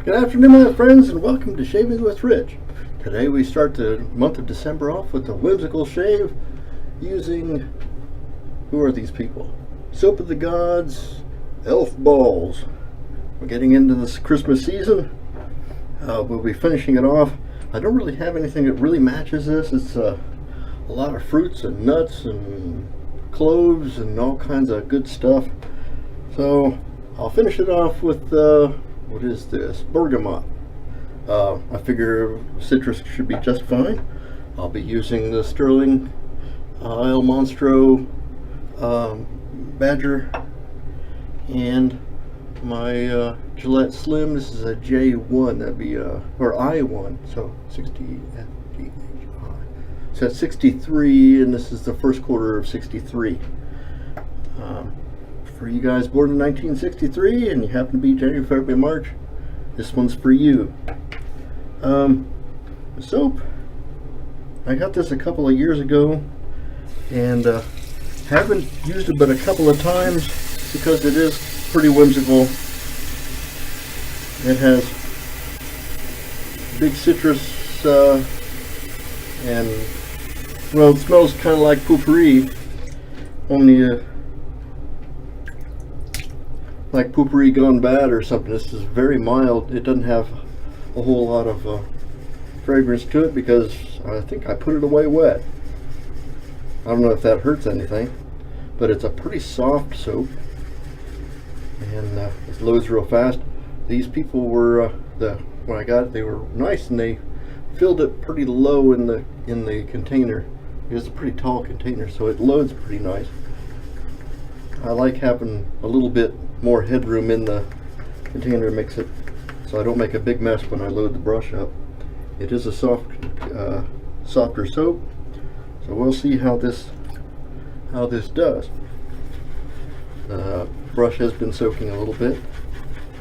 Good afternoon, my friends, and welcome to Shaving with Rich. Today we start the month of December off with a whimsical shave using, who are these people? Soap of the Gods, Elf Balls. We're getting into this Christmas season. We'll be finishing it off. I don't really have anything that really matches this. It's a lot of fruits and nuts and cloves and all kinds of good stuff. So I'll finish it off with what is this? Bergamot. I figure citrus should be just fine. I'll be using the Sterling El Monstro Badger and my Gillette Slim. This is a J1, that'd be or I1, so 60 so that's 63, and this is the first quarter of 63. For you guys born in 1963 and you happen to be January, February, March, this one's for you. Soap, I got this a couple of years ago and haven't used it but a couple of times because it is pretty whimsical. It has big citrus and, well, it smells kind of like potpourri, only like potpourri gone bad or something. This is very mild. It doesn't have a whole lot of fragrance to it because I think I put it away wet. I don't know if that hurts anything, but it's a pretty soft soap and it loads real fast. These people were when I got it, they were nice and they filled it pretty low in the container. It's a pretty tall container, so it loads pretty nice. I like having a little bit more headroom in the container, makes it so I don't make a big mess when I load the brush up. It is a softer soap, so we'll see how this does. The brush has been soaking a little bit.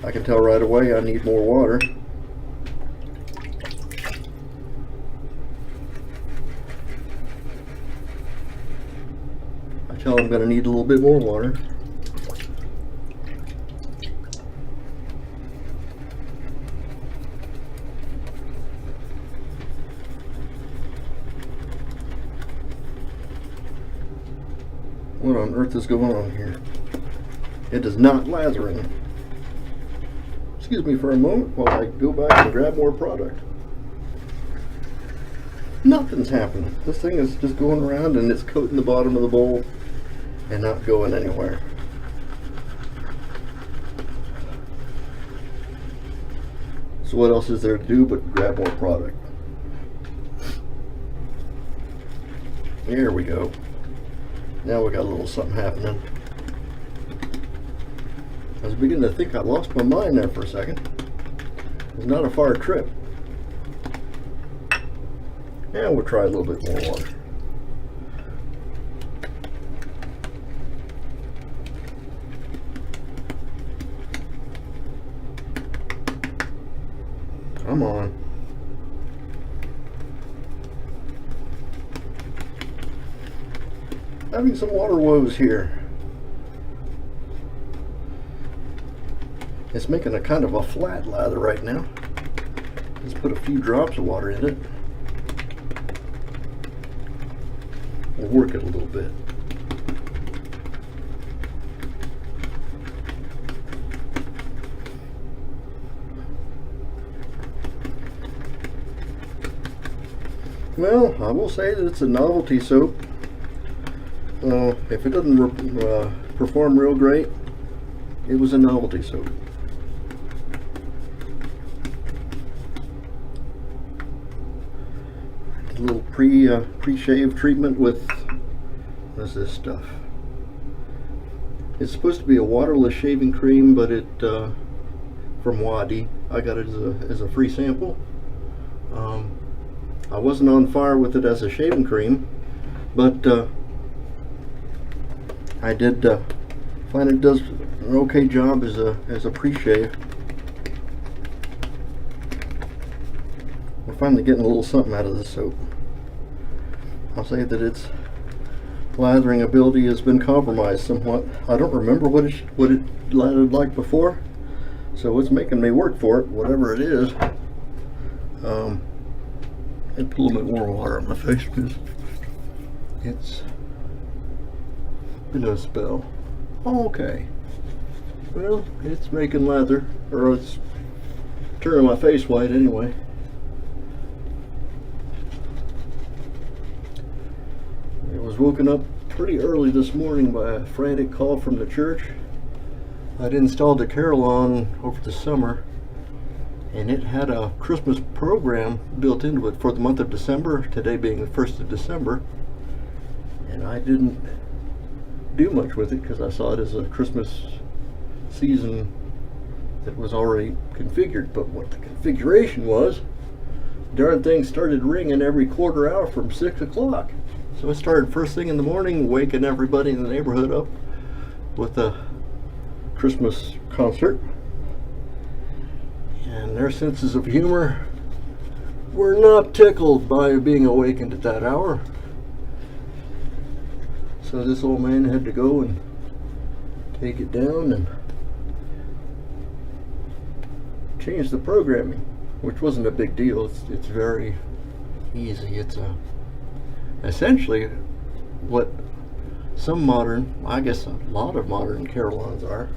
I can tell right away I need more water. I tell I'm going to need a little bit more water. What on earth is going on here? It is not lathering. Excuse me for a moment while I go back and grab more product. Nothing's happening. This thing is just going around and it's coating the bottom of the bowl and not going anywhere. So what else is there to do but grab more product? There we go. Now we got a little something happening. I was beginning to think I lost my mind there for a second. It's not a far trip. Yeah, we'll try a little bit more water. Come on. Having some water woes here. It's making a kind of a flat lather right now. Let's put a few drops of water in it. We'll work it a little bit. Well, I will say that it's a novelty soap. If it doesn't perform real great, it was a novelty soap. A little pre-shave treatment with, what is this stuff? It's supposed to be a waterless shaving cream, but it from 1D. I got it as a free sample. I wasn't on fire with it as a shaving cream, but I did find it does an okay job as a pre-shave. We're finally getting a little something out of this soap. I'll say that its lathering ability has been compromised somewhat. I don't remember what it lathered like before, so it's making me work for it, whatever it is. And put a little bit more water on my face because it's been a spell. Okay. Well, it's making lather, or it's turning my face white anyway. I was woken up pretty early this morning by a frantic call from the church. I'd installed the Carillon over the summer, and it had a Christmas program built into it for the month of December, today being the 1st of December. And I didn't do much with it because I saw it as a Christmas season that was already configured. But what the configuration was, darn thing started ringing every quarter hour from 6 o'clock. So it started first thing in the morning, waking everybody in the neighborhood up with a Christmas concert. And their senses of humor were not tickled by being awakened at that hour. So this old man had to go and take it down and change the programming, which wasn't a big deal. It's very easy. It's essentially what some modern, I guess a lot of modern Carillons are.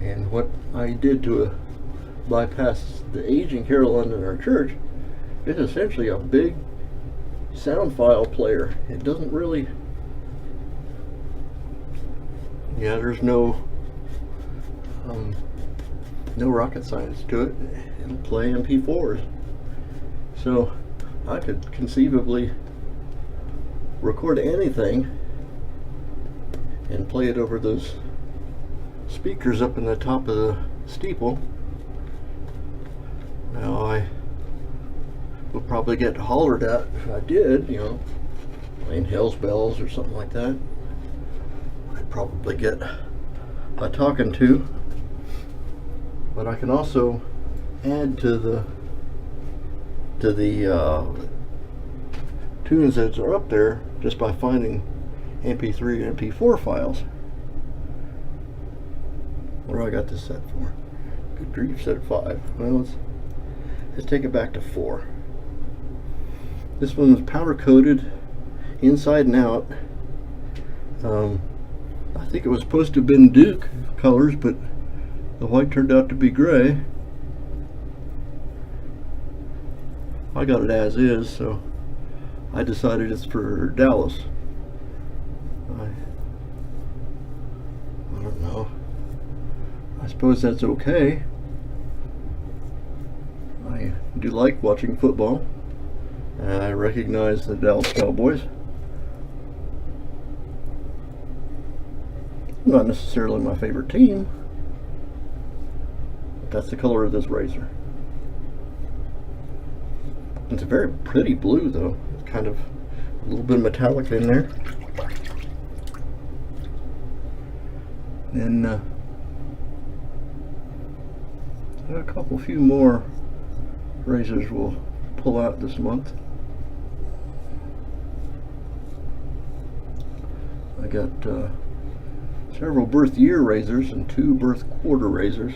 And what I did to bypass the aging Carillon in our church is essentially a big sound file player. It doesn't really, there's no rocket science to it. It'll play MP4s. So I could conceivably record anything and play it over those speakers up in the top of the steeple. Now I would probably get hollered at if I did, playing Hell's Bells or something like that. I'd probably get a talking to, but I can also add to the tunes that are up there just by finding MP3 and MP4 files. What do I got this set for? Good grief, set at 5. Well, let's take it back to 4. This one was powder coated inside and out. I think it was supposed to have been Duke colors, but the white turned out to be gray. I got it as is, so I decided it's for Dallas. I don't know. I suppose that's okay. I do like watching football. I recognize the Dallas Cowboys. Not necessarily my favorite team, but that's the color of this razor. It's a very pretty blue though. It's kind of a little bit metallic in there. And a few more razors we'll pull out this month. I got several birth year razors and 2 birth quarter razors.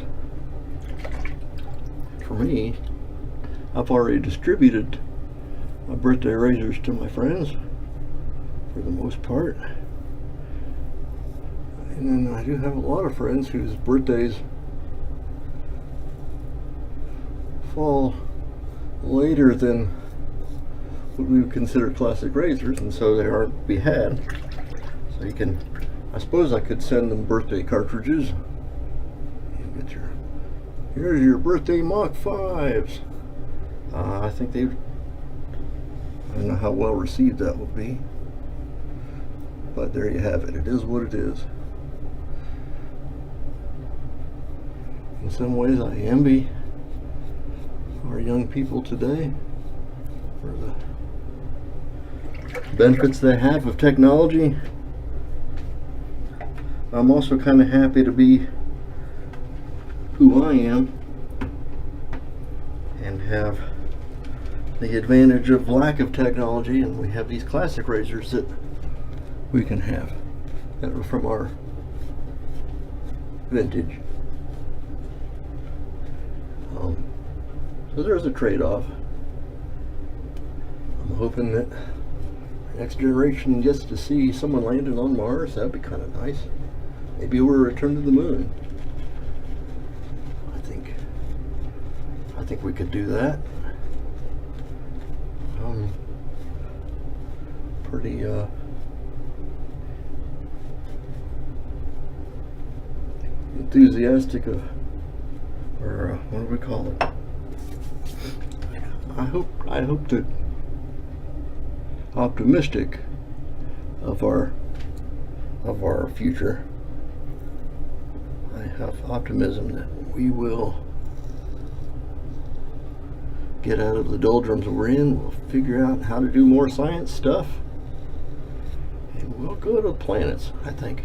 For me, I've already distributed my birthday razors to my friends for the most part. And then I do have a lot of friends whose birthdays fall later than what we would consider classic razors, and so they aren't to be had. So you can, I suppose I could send them birthday cartridges. You get here's your birthday Mach 5s. I think I don't know how well received that will be, but there you have it. It is what it is. In some ways I envy our young people today for the benefits they have of technology. I'm also kind of happy to be who I am and have the advantage of lack of technology, and we have these classic razors that we can have that are from our vintage. So there's a trade-off. I'm hoping that the next generation gets to see someone landing on Mars. That'd be kind of nice. Maybe we'll return to the moon. I think we could do that. Pretty enthusiastic of, or what do we call it? I hope that optimistic of our future. I have optimism that we will get out of the doldrums we're in. We'll figure out how to do more science stuff, and we'll go to planets. I think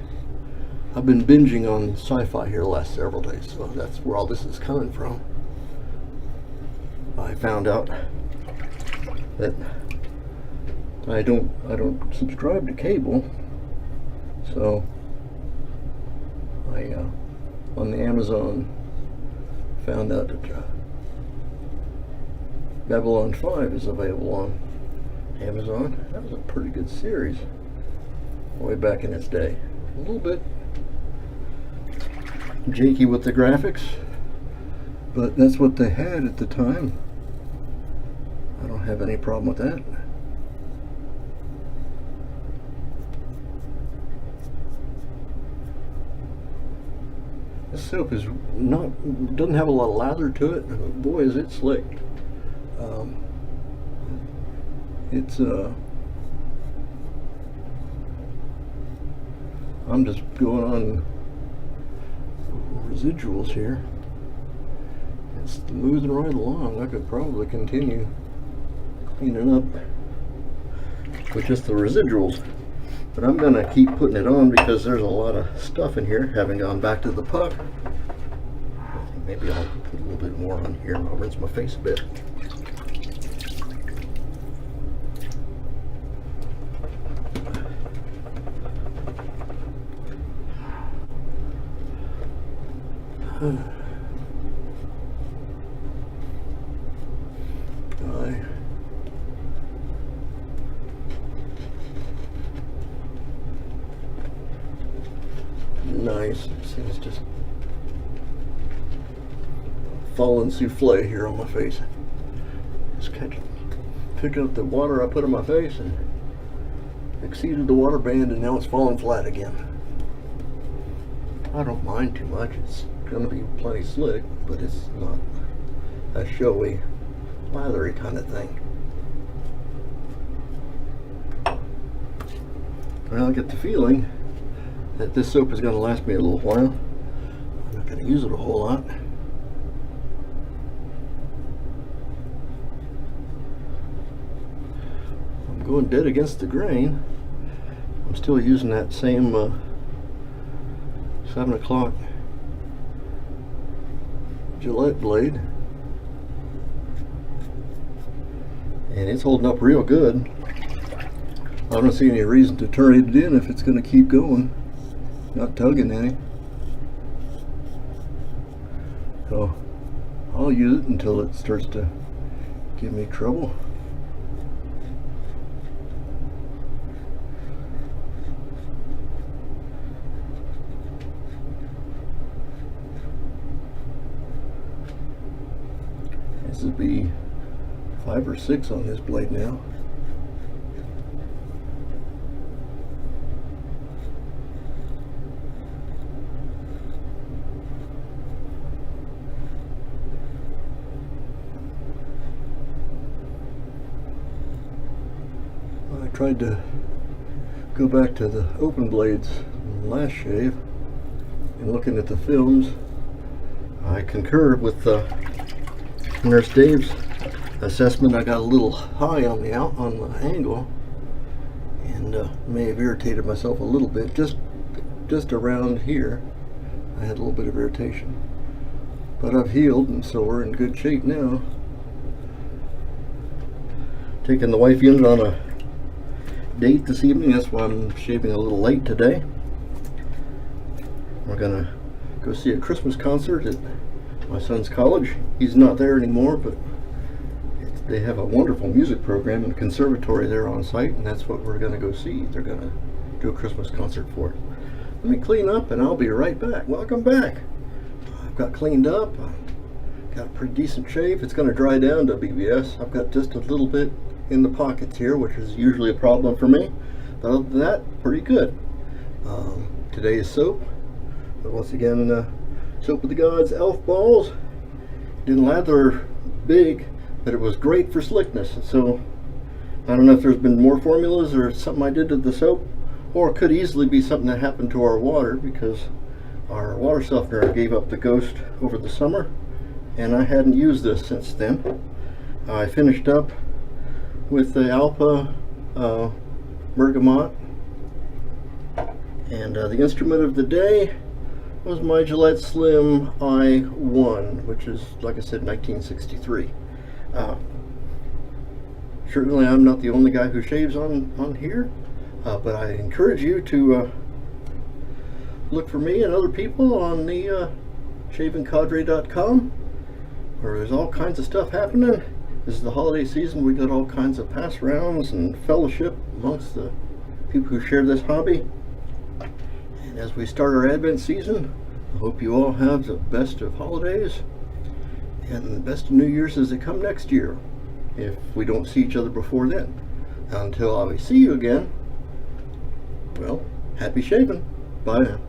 I've been binging on sci-fi here the last several days, so that's where all this is coming from. I found out that I don't subscribe to cable, so I on the Amazon found out that Babylon 5 is available on Amazon. That was a pretty good series way back in its day. A little bit janky with the graphics, but that's what they had at the time. I don't have any problem with that. This soap doesn't have a lot of lather to it. Boy, is it slick. I'm just going on residuals here. It's moving right along. I could probably continue cleaning up with just the residuals, but I'm gonna keep putting it on because there's a lot of stuff in here. Having gone back to the puck, I think maybe I'll put a little bit more on here and I'll rinse my face a bit. Nice. It's just fallen souffle here on my face. Just picking up the water I put on my face and exceeded the water band, and now it's falling flat again. I don't mind too much. It's gonna be plenty slick, but it's not a showy, lathery kind of thing. Well, I get the feeling that this soap is going to last me a little while. I'm not going to use it a whole lot. I'm going dead against the grain. I'm still using that same 7 o'clock Gillette blade, and it's holding up real good. I don't see any reason to turn it in if it's going to keep going. Not tugging any. So I'll use it until it starts to give me trouble. This would be 5 or 6 on this blade now. I tried to go back to the open blades last shave, and looking at the films, I concur with Nurse Dave's assessment. I got a little high on the angle, and may have irritated myself a little bit, just just around here I had a little bit of irritation, but I've healed, and so we're in good shape now. Taking the wife in on a date this evening. That's why I'm shaving a little late today. We're gonna go see a Christmas concert at my son's college. He's not there anymore, but they have a wonderful music program and conservatory there on site, and that's what we're gonna go see. They're gonna do a Christmas concert for it. Let me clean up and I'll be right back. Welcome back. I've got cleaned up. Got a pretty decent shave. It's gonna dry down to BBS. I've got just a little bit in the pockets here, which is usually a problem for me, but other than that, pretty good. Today is soap, but once again, soap of the gods, elf balls. Didn't lather big, but it was great for slickness. So I don't know if there's been more formulas or something I did to the soap, or it could easily be something that happened to our water, because our water softener gave up the ghost over the summer, and I hadn't used this since then. I finished up with the Alpha bergamot, and the instrument of the day was my Gillette Slim i1, which is, like I said, 1963. Certainly I'm not the only guy who shaves on here, but I encourage you to look for me and other people on the shavingcadre.com, where there's all kinds of stuff happening. This is the holiday season. We got all kinds of pass rounds and fellowship amongst the people who share this hobby. And as we start our Advent season, I hope you all have the best of holidays and the best of New Year's as they come next year, if we don't see each other before then. Until I see you again, well, happy shaving. Bye now.